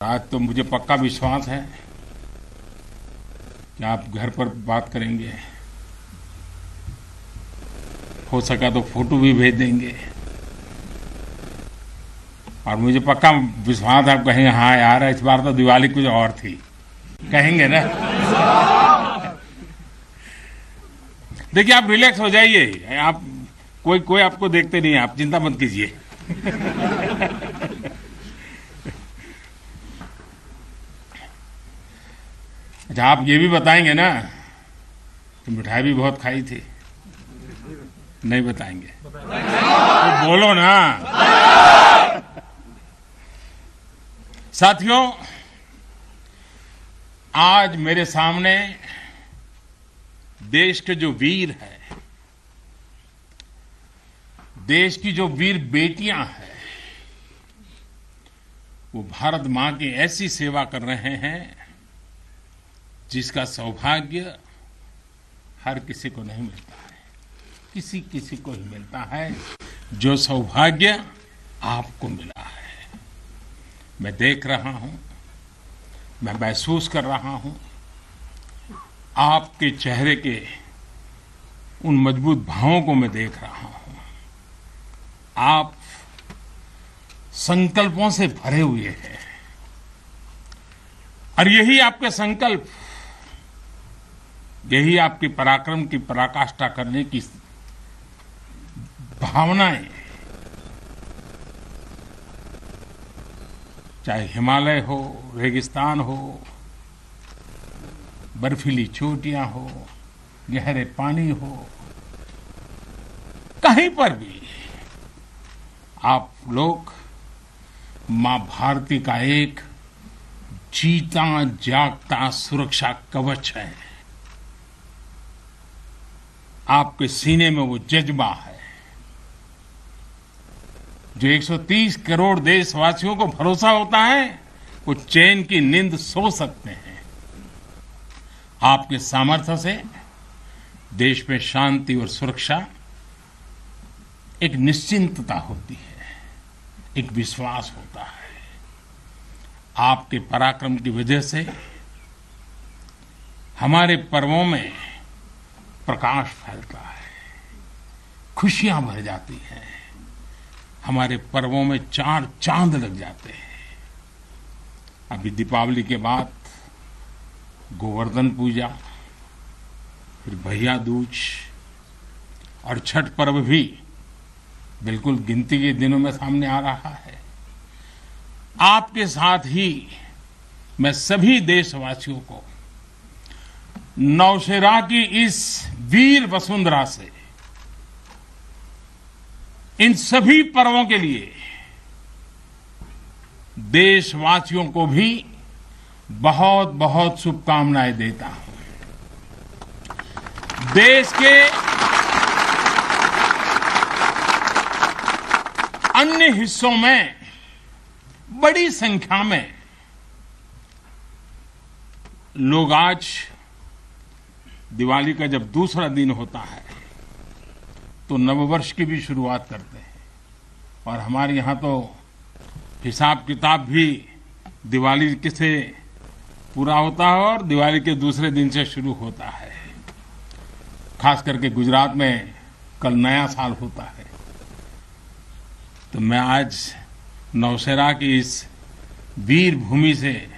आज तो मुझे पक्का विश्वास है कि आप घर पर बात करेंगे, हो सका तो फोटो भी भेज देंगे और मुझे पक्का विश्वास है आप कहेंगे हाँ यार इस बार तो दिवाली कुछ और थी, कहेंगे ना। देखिए आप रिलैक्स हो जाइए, आप कोई आपको देखते नहीं है, आप चिंता मत कीजिए। अच्छा आप ये भी बताएंगे ना कि मिठाई भी बहुत खाई थी? नहीं बताएंगे तो बोलो ना। साथियों, आज मेरे सामने देश के जो वीर हैं, देश की जो वीर बेटियां हैं, वो भारत मां की ऐसी सेवा कर रहे हैं जिसका सौभाग्य हर किसी को नहीं मिलता है। किसी किसी को ही मिलता है जो सौभाग्य आपको मिला है। मैं देख रहा हूं, मैं महसूस कर रहा हूं आपके चेहरे के उन मजबूत भावों को मैं देख रहा हूं। आप संकल्पों से भरे हुए हैं और यही आपके संकल्प, यही आपके पराक्रम की पराकाष्ठा करने की भावनाएं, चाहे हिमालय हो, रेगिस्तान हो, बर्फीली चोटियां हो, गहरे पानी हो, कहीं पर भी आप लोग मां भारती का एक जीता जागता सुरक्षा कवच है। आपके सीने में वो जज्बा है जो 130 करोड़ देशवासियों को भरोसा होता है वो चैन की नींद सो सकते हैं। आपके सामर्थ्य से देश में शांति और सुरक्षा एक निश्चिंतता होती है, एक विश्वास होता है। आपके पराक्रम की वजह से हमारे पर्वों में प्रकाश फैलता है, खुशियां भर जाती हैं, हमारे पर्वों में चार चांद लग जाते हैं। अभी दीपावली के बाद गोवर्धन पूजा, फिर भैया दूज और छठ पर्व भी बिल्कुल गिनती के दिनों में सामने आ रहा है। आपके साथ ही मैं सभी देशवासियों को नौशेरा की इस वीर वसुंधरा से इन सभी पर्वों के लिए देशवासियों को भी बहुत बहुत शुभकामनाएं देता हूं। देश के अन्य हिस्सों में बड़ी संख्या में लोग आज दिवाली का जब दूसरा दिन होता है तो नववर्ष की भी शुरुआत करते हैं और हमारे यहां तो हिसाब किताब भी दिवाली से पूरा होता है और दिवाली के दूसरे दिन से शुरू होता है। खास करके गुजरात में कल नया साल होता है। तो मैं आज नौशेरा की इस वीर भूमि से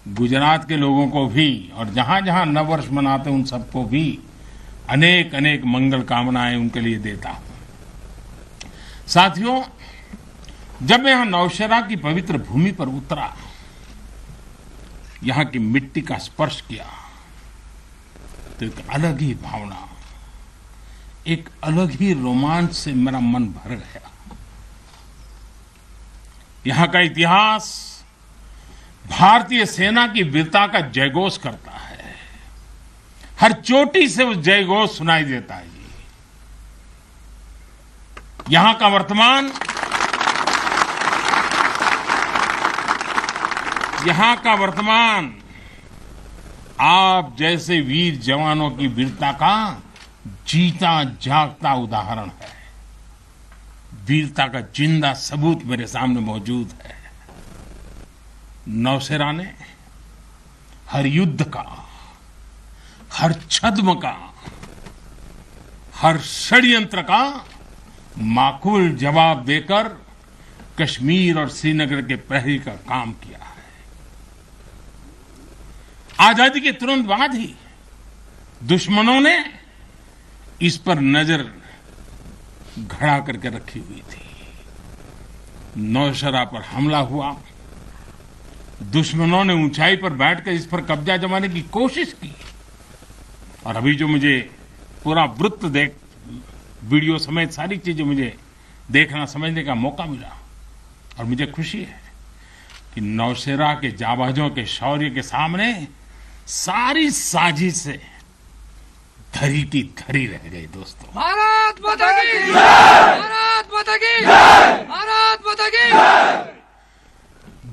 गुजरात के लोगों को भी और जहां जहां नववर्ष मनाते उन सबको भी अनेक अनेक मंगल कामनाएं उनके लिए देता हूं। साथियों, जब मैं यहां नौशेरा की पवित्र भूमि पर उतरा, यहां की मिट्टी का स्पर्श किया तो एक अलग ही भावना, एक अलग ही रोमांच से मेरा मन भर गया। यहां का इतिहास भारतीय सेना की वीरता का जयघोष करता है। हर चोटी से उस जयघोष सुनाई देता है। यहां का वर्तमान, आप जैसे वीर जवानों की वीरता का जीता जागता उदाहरण है। वीरता का जिंदा सबूत मेरे सामने मौजूद है। नौसेना ने हर युद्ध का, हर छद्म का, हर षड्यंत्र का माकूल जवाब देकर कश्मीर और श्रीनगर के प्रहरी का काम किया है। आजादी के तुरंत बाद ही दुश्मनों ने इस पर नजर घड़ा करके रखी हुई थी। नौशेरा पर हमला हुआ, दुश्मनों ने ऊंचाई पर बैठकर इस पर कब्जा जमाने की कोशिश की, और अभी जो मुझे पूरा वृत्त वीडियो समेत सारी चीजें मुझे देखना समझने का मौका मिला, और मुझे खुशी है कि नौशेरा के जाबाजों के शौर्य के सामने सारी साजिश से धरी की धरी रह गई। दोस्तों, भारत माता की जय! भारत माता की जय! भारत माता की जय!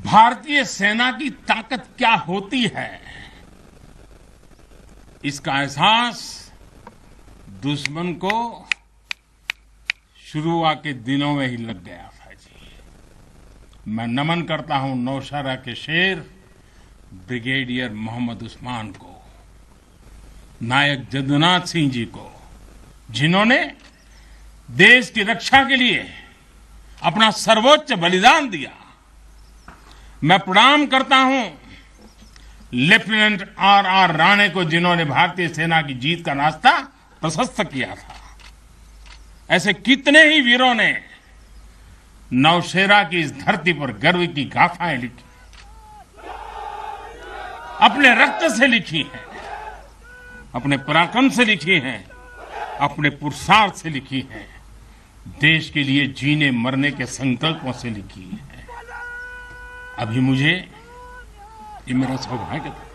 भारतीय सेना की ताकत क्या होती है, इसका एहसास दुश्मन को शुरुआत के दिनों में ही लग गया था जी। मैं नमन करता हूं नौशेरा के शेर ब्रिगेडियर मोहम्मद उस्मान को, नायक जदुनाथ सिंह जी को, जिन्होंने देश की रक्षा के लिए अपना सर्वोच्च बलिदान दिया। मैं प्रणाम करता हूं लेफ्टिनेंट आर राणे को, जिन्होंने भारतीय सेना की जीत का रास्ता प्रशस्त किया था। ऐसे कितने ही वीरों ने नौशेरा की इस धरती पर गर्व की गाथाएं लिखी, अपने रक्त से लिखी हैं, अपने पराक्रम से लिखी हैं, अपने पुरुषार्थ से लिखी हैं, देश के लिए जीने मरने के संकल्पों से लिखी है। अभी मुझे, ये मेरा सौभाग्य था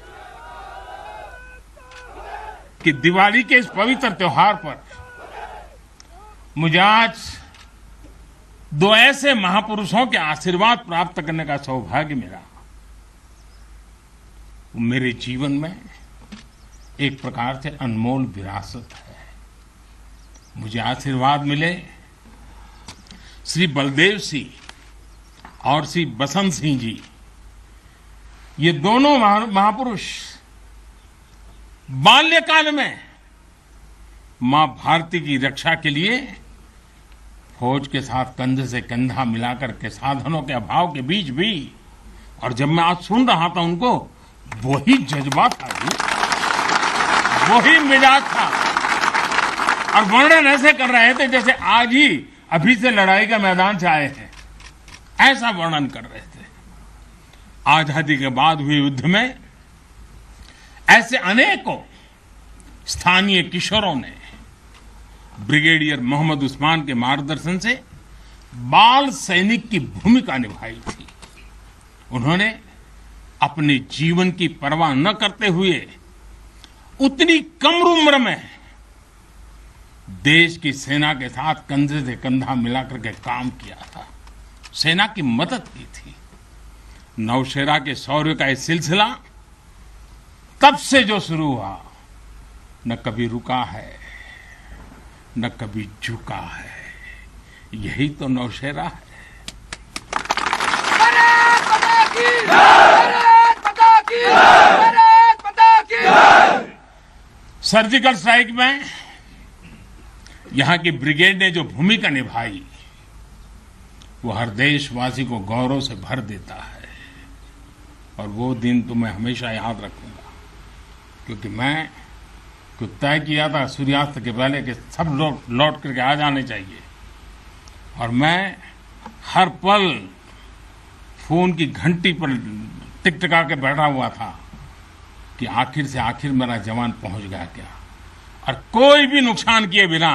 कि दिवाली के इस पवित्र त्योहार पर मुझे आज दो ऐसे महापुरुषों के आशीर्वाद प्राप्त करने का सौभाग्य मिला। मेरे जीवन में एक प्रकार से अनमोल विरासत है। मुझे आशीर्वाद मिले श्री बलदेव सिंह और श्री बसंत सिंह जी। ये दोनों महापुरुष बाल्यकाल में मां भारती की रक्षा के लिए फौज के साथ कंधे से कंधा मिलाकर के साधनों के अभाव के बीच भी, और जब मैं आज सुन रहा था उनको, वही जज्बा था जी, वही मिजाज था, और वर्णन ऐसे कर रहे थे जैसे आज ही अभी से लड़ाई का मैदान से आए हैं, ऐसा वर्णन कर रहे थे। आजादी के बाद हुए युद्ध में ऐसे अनेकों स्थानीय किशोरों ने ब्रिगेडियर मोहम्मद उस्मान के मार्गदर्शन से बाल सैनिक की भूमिका निभाई थी। उन्होंने अपने जीवन की परवाह न करते हुए उतनी कम उम्र में देश की सेना के साथ कंधे से कंधा मिलाकर के काम किया था, सेना की मदद की थी। नौशेरा के शौर्य का यह सिलसिला तब से जो शुरू हुआ, न कभी रुका है, न कभी झुका है। यही तो नौशेरा है। भारत माता की जय! भारत माता की जय! भारत माता की जय! सर्जिकल स्ट्राइक में यहां की ब्रिगेड ने जो भूमिका निभाई, वो हर देशवासी को गौरव से भर देता है, और वो दिन तो मैं हमेशा याद रखूंगा, क्योंकि मैं कुछ तय किया था सूर्यास्त के पहले कि सब लोग लौट करके आ जाने चाहिए, और मैं हर पल फोन की घंटी पर टिकटिका के बैठा हुआ था कि आखिर से आखिर मेरा जवान पहुंच गया क्या, और कोई भी नुकसान किए बिना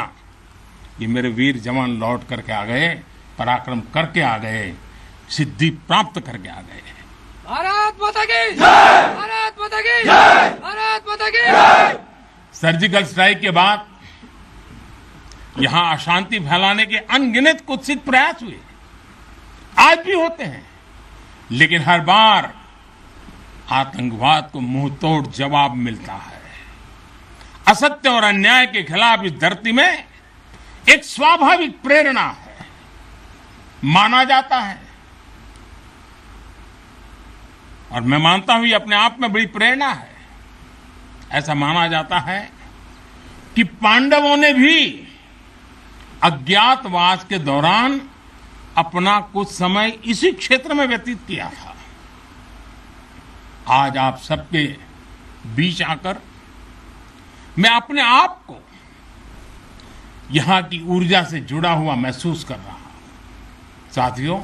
ये मेरे वीर जवान लौट करके आ गए, पराक्रम करके आ गए, सिद्धि प्राप्त करके आ गए। भारत माता की जय! भारत माता की जय! भारत माता की जय! सर्जिकल स्ट्राइक के बाद यहां अशांति फैलाने के अनगिनत कुत्सित प्रयास हुए, आज भी होते हैं, लेकिन हर बार आतंकवाद को मुंह तोड़ जवाब मिलता है। असत्य और अन्याय के खिलाफ इस धरती में एक स्वाभाविक प्रेरणा है, माना जाता है और मैं मानता हूं ये अपने आप में बड़ी प्रेरणा है। ऐसा माना जाता है कि पांडवों ने भी अज्ञातवास के दौरान अपना कुछ समय इसी क्षेत्र में व्यतीत किया था। आज आप सबके बीच आकर मैं अपने आप को यहां की ऊर्जा से जुड़ा हुआ महसूस कर रहा हूं। साथियों,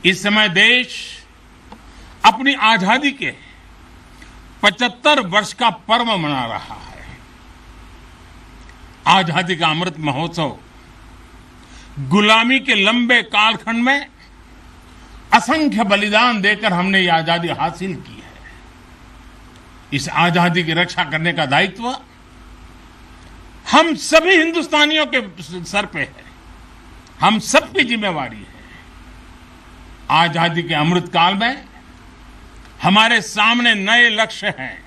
इस समय देश अपनी आजादी के 75 वर्ष का पर्व मना रहा है। आजादी का अमृत महोत्सव गुलामी के लंबे कालखंड में असंख्य बलिदान देकर हमने ये आजादी हासिल की है। इस आजादी की रक्षा करने का दायित्व हम सभी हिंदुस्तानियों के सर पे है। हम सबकी जिम्मेवारी है। आजादी के अमृत काल में हमारे सामने नए लक्ष्य हैं,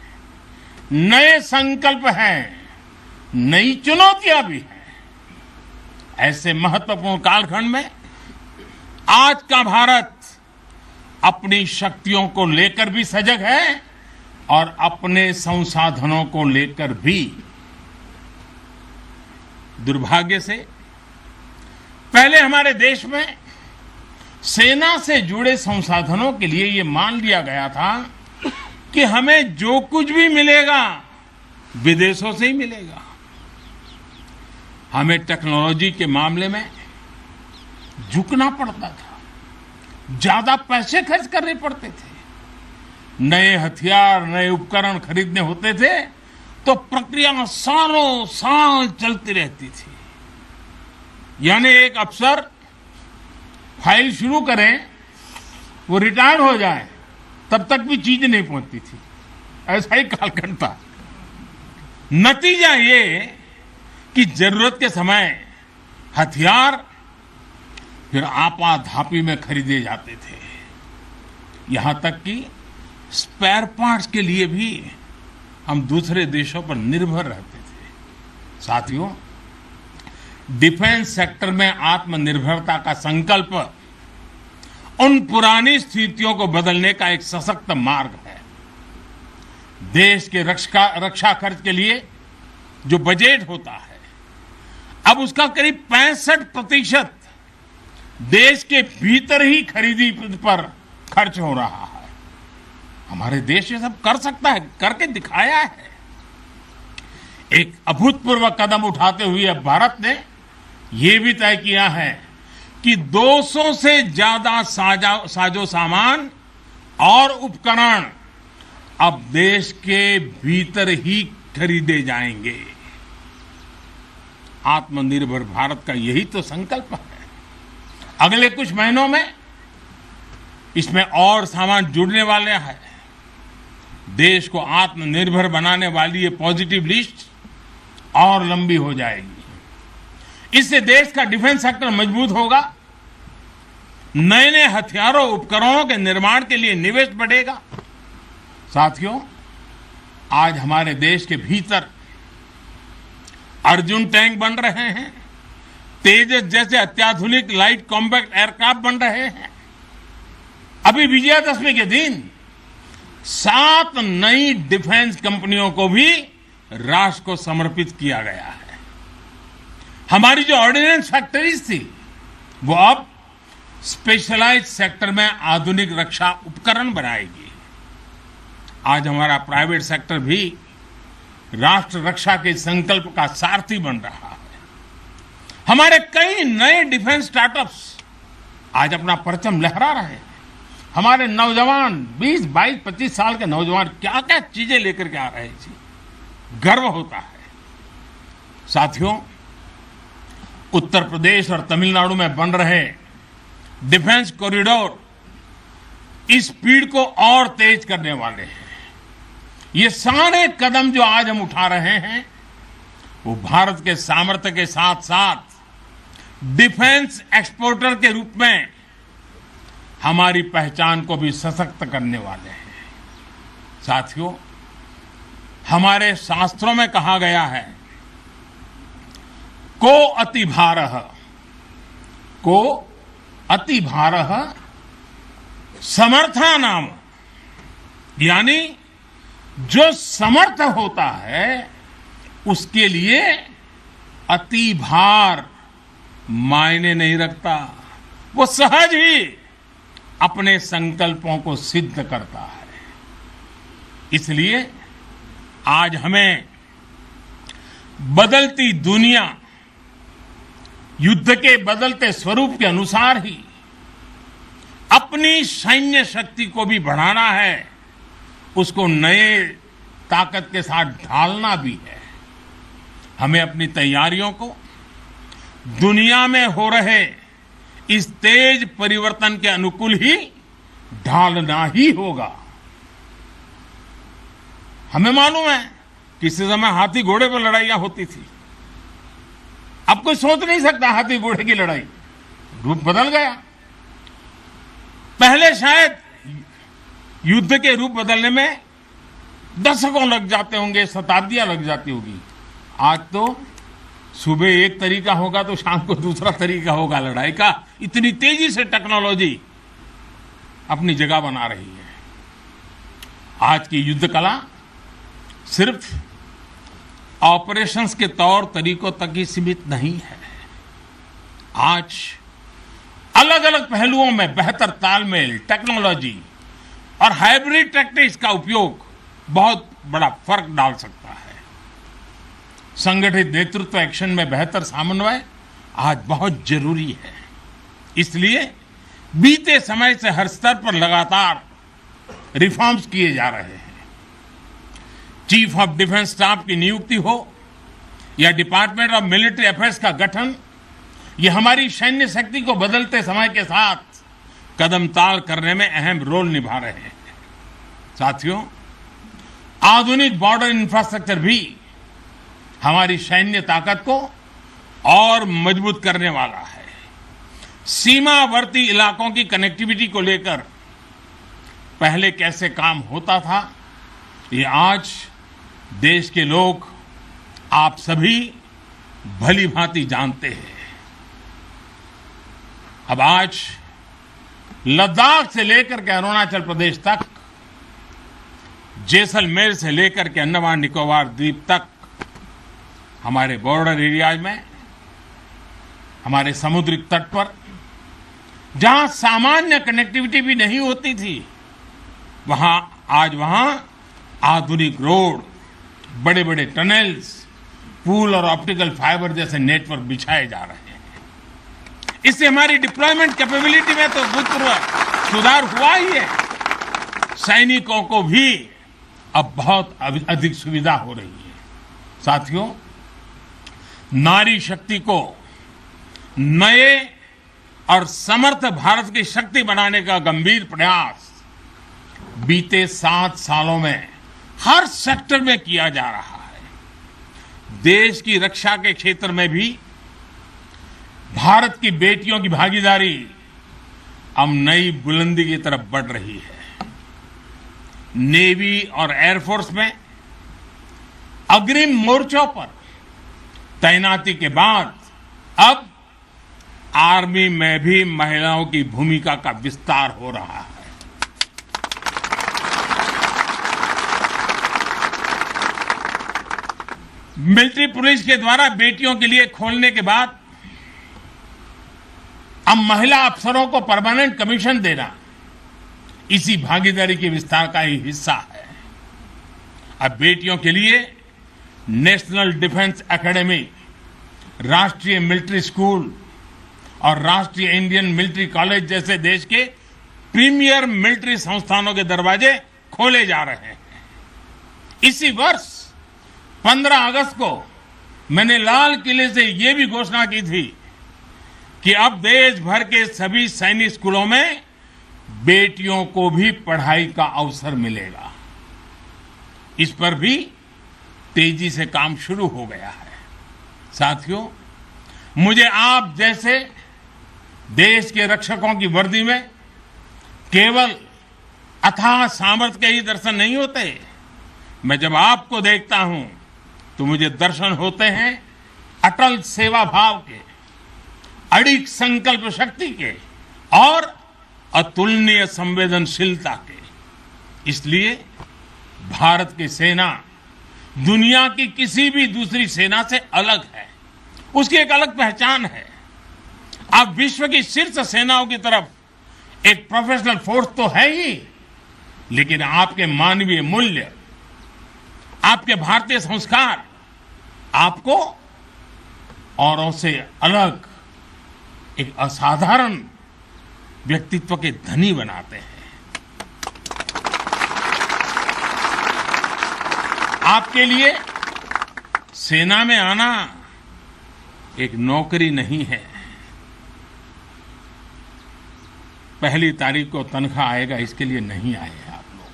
नए संकल्प हैं, नई चुनौतियां भी हैं। ऐसे महत्वपूर्ण कालखंड में आज का भारत अपनी शक्तियों को लेकर भी सजग है और अपने संसाधनों को लेकर भी। दुर्भाग्य से पहले हमारे देश में सेना से जुड़े संसाधनों के लिए ये मान लिया गया था कि हमें जो कुछ भी मिलेगा विदेशों से ही मिलेगा। हमें टेक्नोलॉजी के मामले में झुकना पड़ता था, ज्यादा पैसे खर्च करने पड़ते थे। नए हथियार, नए उपकरण खरीदने होते थे तो प्रक्रिया सालों साल चलती रहती थी। यानी एक अफसर फाइल शुरू करें, वो रिटायर हो जाए, तब तक भी चीज नहीं पहुंचती थी। ऐसा ही कालखंड था। नतीजा ये कि जरूरत के समय हथियार फिर आपाधापी में खरीदे जाते थे। यहां तक कि स्पेयर पार्ट्स के लिए भी हम दूसरे देशों पर निर्भर रहते थे। साथियों, डिफेंस सेक्टर में आत्मनिर्भरता का संकल्प उन पुरानी स्थितियों को बदलने का एक सशक्त मार्ग है। देश के रक्षा खर्च के लिए जो बजट होता है, अब उसका करीब 65% देश के भीतर ही खरीदी पर खर्च हो रहा है। हमारे देश ये सब कर सकता है, करके दिखाया है। एक अभूतपूर्व कदम उठाते हुए अब भारत ने ये भी तय किया है कि 200 से ज्यादा साजो सामान और उपकरण अब देश के भीतर ही खरीदे जाएंगे। आत्मनिर्भर भारत का यही तो संकल्प है। अगले कुछ महीनों में इसमें और सामान जुड़ने वाले हैं। देश को आत्मनिर्भर बनाने वाली ये पॉजिटिव लिस्ट और लंबी हो जाएगी। इससे देश का डिफेंस सेक्टर मजबूत होगा, नए नए हथियारों उपकरणों के निर्माण के लिए निवेश बढ़ेगा। साथियों, आज हमारे देश के भीतर अर्जुन टैंक बन रहे हैं, तेजस जैसे अत्याधुनिक लाइट कॉम्बैक्ट एयरक्राफ्ट बन रहे हैं। अभी विजयादशमी के दिन 7 नई डिफेंस कंपनियों को भी राष्ट्र को समर्पित किया गया है। हमारी जो ऑर्डिनेंस फैक्ट्रीज थी, वो अब स्पेशलाइज्ड सेक्टर में आधुनिक रक्षा उपकरण बनाएगी। आज हमारा प्राइवेट सेक्टर भी राष्ट्र रक्षा के संकल्प का सारथी बन रहा है। हमारे कई नए डिफेंस स्टार्टअप्स आज अपना परचम लहरा रहे हैं। हमारे नौजवान 20, 22, 25 साल के नौजवान क्या क्या चीजें लेकर के आ रहे हैं, गर्व होता है। साथियों, उत्तर प्रदेश और तमिलनाडु में बन रहे डिफेंस कॉरिडोर इस स्पीड को और तेज करने वाले हैं। ये सारे कदम जो आज हम उठा रहे हैं, वो भारत के सामर्थ्य के साथ साथ डिफेंस एक्सपोर्टर के रूप में हमारी पहचान को भी सशक्त करने वाले हैं। साथियों, हमारे शास्त्रों में कहा गया है, को अति भारः समर्थानाम यानी जो समर्थ होता है उसके लिए अति भार मायने नहीं रखता, वो सहज ही अपने संकल्पों को सिद्ध करता है। इसलिए आज हमें बदलती दुनिया, युद्ध के बदलते स्वरूप के अनुसार ही अपनी सैन्य शक्ति को भी बढ़ाना है, उसको नए ताकत के साथ ढालना भी है। हमें अपनी तैयारियों को दुनिया में हो रहे इस तेज परिवर्तन के अनुकूल ही ढालना ही होगा। हमें मालूम है किसी समय हाथी घोड़े पर लड़ाइयां होती थी, अब कोई सोच नहीं सकता हाथी घोड़े की लड़ाई, रूप बदल गया। पहले शायद युद्ध के रूप बदलने में दशकों लग जाते होंगे, शताब्दियां लग जाती होगी। आज तो सुबह एक तरीका होगा तो शाम को दूसरा तरीका होगा लड़ाई का। इतनी तेजी से टेक्नोलॉजी अपनी जगह बना रही है। आज की युद्ध कला सिर्फ ऑपरेशंस के तौर तरीकों तक ही सीमित नहीं है। आज अलग अलग पहलुओं में बेहतर तालमेल, टेक्नोलॉजी और हाइब्रिड टैक्टिक्स का उपयोग बहुत बड़ा फर्क डाल सकता है। संगठित नेतृत्व एक्शन में बेहतर समन्वय आज बहुत जरूरी है। इसलिए बीते समय से हर स्तर पर लगातार रिफॉर्म्स किए जा रहे हैं। चीफ ऑफ डिफेंस स्टाफ की नियुक्ति हो या डिपार्टमेंट ऑफ मिलिट्री अफेयर्स का गठन, ये हमारी सैन्य शक्ति को बदलते समय के साथ कदम ताल करने में अहम रोल निभा रहे हैं। साथियों, आधुनिक बॉर्डर इंफ्रास्ट्रक्चर भी हमारी सैन्य ताकत को और मजबूत करने वाला है। सीमावर्ती इलाकों की कनेक्टिविटी को लेकर पहले कैसे काम होता था, ये आज देश के लोग, आप सभी भली भांति जानते हैं। अब आज लद्दाख से लेकर के अरुणाचल प्रदेश तक, जैसलमेर से लेकर के अंडमान निकोबार द्वीप तक, हमारे बॉर्डर एरियाज में, हमारे समुद्री तट पर जहां सामान्य कनेक्टिविटी भी नहीं होती थी, वहां आधुनिक रोड, बड़े बड़े टनल्स, पूल और ऑप्टिकल फाइबर जैसे नेटवर्क बिछाए जा रहे हैं। इससे हमारी डिप्लॉयमेंट कैपेबिलिटी में तो भूतपूर्व सुधार हुआ ही है। सैनिकों को भी अब बहुत अधिक सुविधा हो रही है। साथियों, नारी शक्ति को नए और समर्थ भारत की शक्ति बनाने का गंभीर प्रयास बीते 7 सालों में हर सेक्टर में किया जा रहा है। देश की रक्षा के क्षेत्र में भी भारत की बेटियों की भागीदारी अब नई बुलंदी की तरफ बढ़ रही है। नेवी और एयरफोर्स में अग्रिम मोर्चों पर तैनाती के बाद अब आर्मी में भी महिलाओं की भूमिका का विस्तार हो रहा है। मिलिट्री पुलिस के द्वारा बेटियों के लिए खोलने के बाद अब महिला अफसरों को परमानेंट कमीशन देना इसी भागीदारी के विस्तार का ही हिस्सा है। अब बेटियों के लिए नेशनल डिफेंस एकेडमी, राष्ट्रीय मिलिट्री स्कूल और राष्ट्रीय इंडियन मिलिट्री कॉलेज जैसे देश के प्रीमियर मिलिट्री संस्थानों के दरवाजे खोले जा रहे हैं। इसी वर्ष 15 अगस्त को मैंने लाल किले से यह भी घोषणा की थी कि अब देश भर के सभी सैनिक स्कूलों में बेटियों को भी पढ़ाई का अवसर मिलेगा। इस पर भी तेजी से काम शुरू हो गया है। साथियों, मुझे आप जैसे देश के रक्षकों की वर्दी में केवल अथाह सामर्थ्य के ही दर्शन नहीं होते। मैं जब आपको देखता हूं तो मुझे दर्शन होते हैं अटल सेवा भाव के, अडिग संकल्प शक्ति के और अतुलनीय संवेदनशीलता के। इसलिए भारत की सेना दुनिया की किसी भी दूसरी सेना से अलग है। उसकी एक अलग पहचान है। आप विश्व की शीर्ष सेनाओं की तरफ एक प्रोफेशनल फोर्स तो है ही, लेकिन आपके मानवीय मूल्य, आपके भारतीय संस्कार आपको औरों से अलग एक असाधारण व्यक्तित्व के धनी बनाते हैं। आपके लिए सेना में आना एक नौकरी नहीं है। पहली तारीख को तनख्वाह आएगा इसके लिए नहीं आए हैं आप लोग।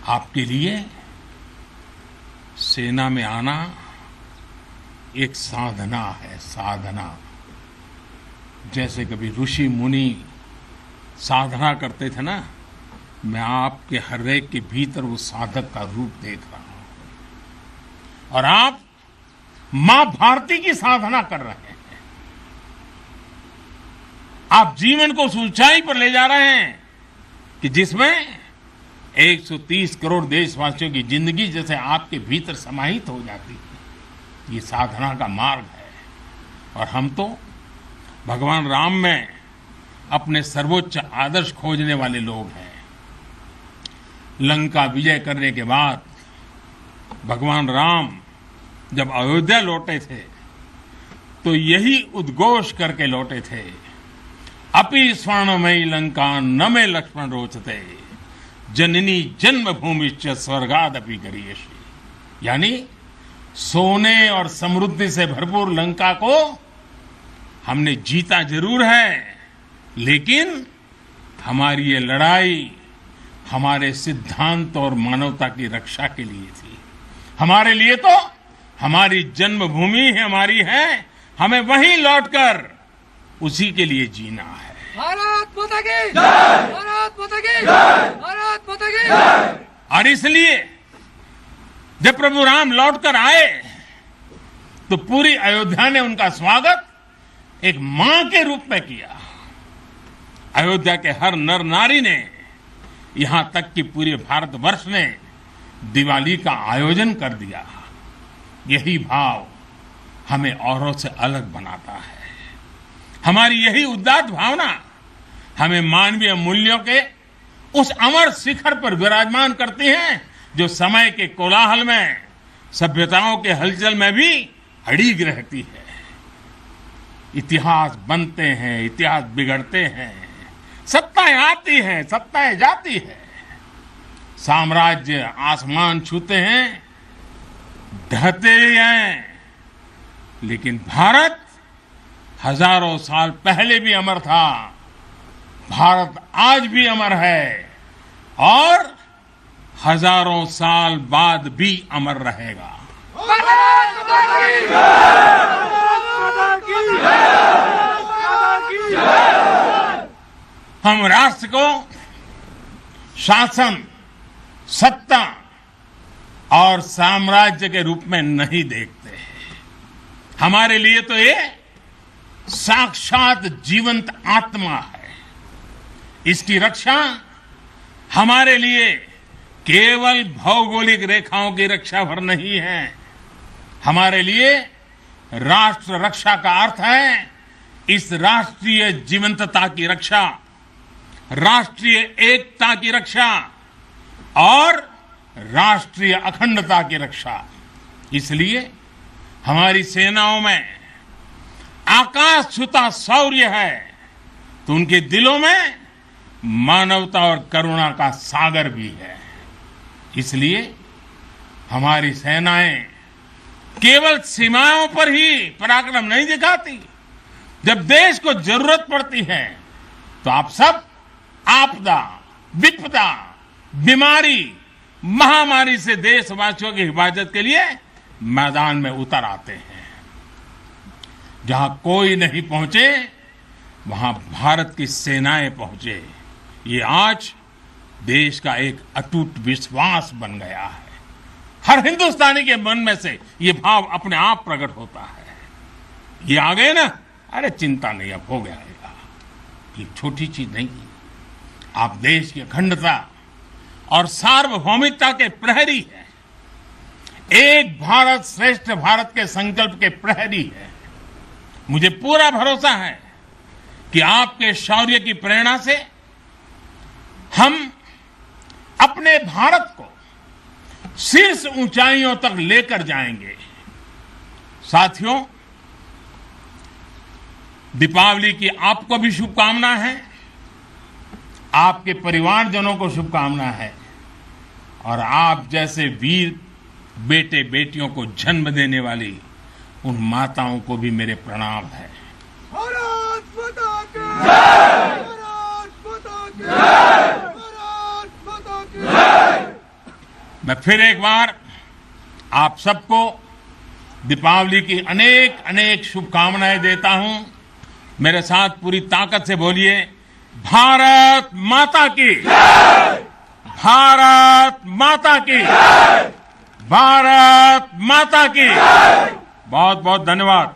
आपके लिए सेना में आना एक साधना है, साधना। जैसे कभी ऋषि मुनि साधना करते थे ना, मैं आपके हर एक के भीतर वो साधक का रूप देख रहा हूं। और आप मां भारती की साधना कर रहे हैं। आप जीवन को उस ऊंचाई पर ले जा रहे हैं कि जिसमें 130 करोड़ देशवासियों की जिंदगी जैसे आपके भीतर समाहित हो जाती है। ये साधना का मार्ग है। और हम तो भगवान राम में अपने सर्वोच्च आदर्श खोजने वाले लोग हैं। लंका विजय करने के बाद भगवान राम जब अयोध्या लौटे थे तो यही उद्घोष करके लौटे थे, अपि स्वर्णमयी लंका न मे लक्ष्मण रोचते, जननी जन्मभूमिश्च स्वर्गादपि गरीयसी। यानी सोने और समृद्धि से भरपूर लंका को हमने जीता जरूर है, लेकिन हमारी ये लड़ाई हमारे सिद्धांत और मानवता की रक्षा के लिए थी। हमारे लिए तो हमारी जन्मभूमि हमारी है, हमें वहीं लौटकर उसी के लिए जीना है। भारत माता की जय, भारत माता की जय, भारत माता की जय। और इसलिए जब प्रभु राम लौटकर आए तो पूरी अयोध्या ने उनका स्वागत एक मां के रूप में किया। अयोध्या के हर नर नारी ने, यहां तक कि पूरे भारतवर्ष ने दिवाली का आयोजन कर दिया। यही भाव हमें औरों से अलग बनाता है। हमारी यही उदात्त भावना हमें मानवीय मूल्यों के उस अमर शिखर पर विराजमान करती है जो समय के कोलाहल में, सभ्यताओं के हलचल में भी अड़िग रहती है। इतिहास बनते हैं, इतिहास बिगड़ते हैं, सत्ताएं आती हैं, सत्ताएं जाती है, साम्राज्य आसमान छूते हैं, ढहते हैं, लेकिन भारत हजारों साल पहले भी अमर था, भारत आज भी अमर है और हजारों साल बाद भी अमर रहेगा। भारत माता की जय। हम राष्ट्र को शासन, सत्ता और साम्राज्य के रूप में नहीं देखते। हमारे लिए तो ये साक्षात जीवंत आत्मा है। इसकी रक्षा हमारे लिए केवल भौगोलिक रेखाओं की रक्षा भर नहीं है। हमारे लिए राष्ट्र रक्षा का अर्थ है इस राष्ट्रीय जीवंतता की रक्षा, राष्ट्रीय एकता की रक्षा और राष्ट्रीय अखंडता की रक्षा। इसलिए हमारी सेनाओं में आकाश छूता शौर्य है तो उनके दिलों में मानवता और करुणा का सागर भी है। इसलिए हमारी सेनाएं केवल सीमाओं पर ही पराक्रम नहीं दिखाती। जब देश को जरूरत पड़ती है तो आप सब आपदा, विपदा, बीमारी, महामारी से देशवासियों की हिफाजत के लिए मैदान में उतर आते हैं। जहां कोई नहीं पहुंचे वहां भारत की सेनाएं पहुंचे। ये आज देश का एक अटूट विश्वास बन गया है। हर हिंदुस्तानी के मन में से ये भाव अपने आप प्रकट होता है। ये आ गए ना, अरे चिंता नहीं, अब हो गया। ये छोटी चीज नहीं है। आप देश की अखंडता और सार्वभौमिकता के प्रहरी हैं। एक भारत श्रेष्ठ भारत के संकल्प के प्रहरी हैं। मुझे पूरा भरोसा है कि आपके शौर्य की प्रेरणा से हम अपने भारत को शीर्ष ऊंचाइयों तक लेकर जाएंगे। साथियों, दीपावली की आपको भी शुभकामना है, आपके परिवारजनों को शुभकामना है और आप जैसे वीर बेटे बेटियों को जन्म देने वाली उन माताओं को भी मेरे प्रणाम है। भारत माता की जय! भारत माता की जय! भारत माता की जय! मैं फिर एक बार आप सबको दीपावली की अनेक अनेक शुभकामनाएं देता हूं। मेरे साथ पूरी ताकत से बोलिए, भारत माता की जय! भारत माता की जय! भारत माता की जय! बहुत बहुत धन्यवाद।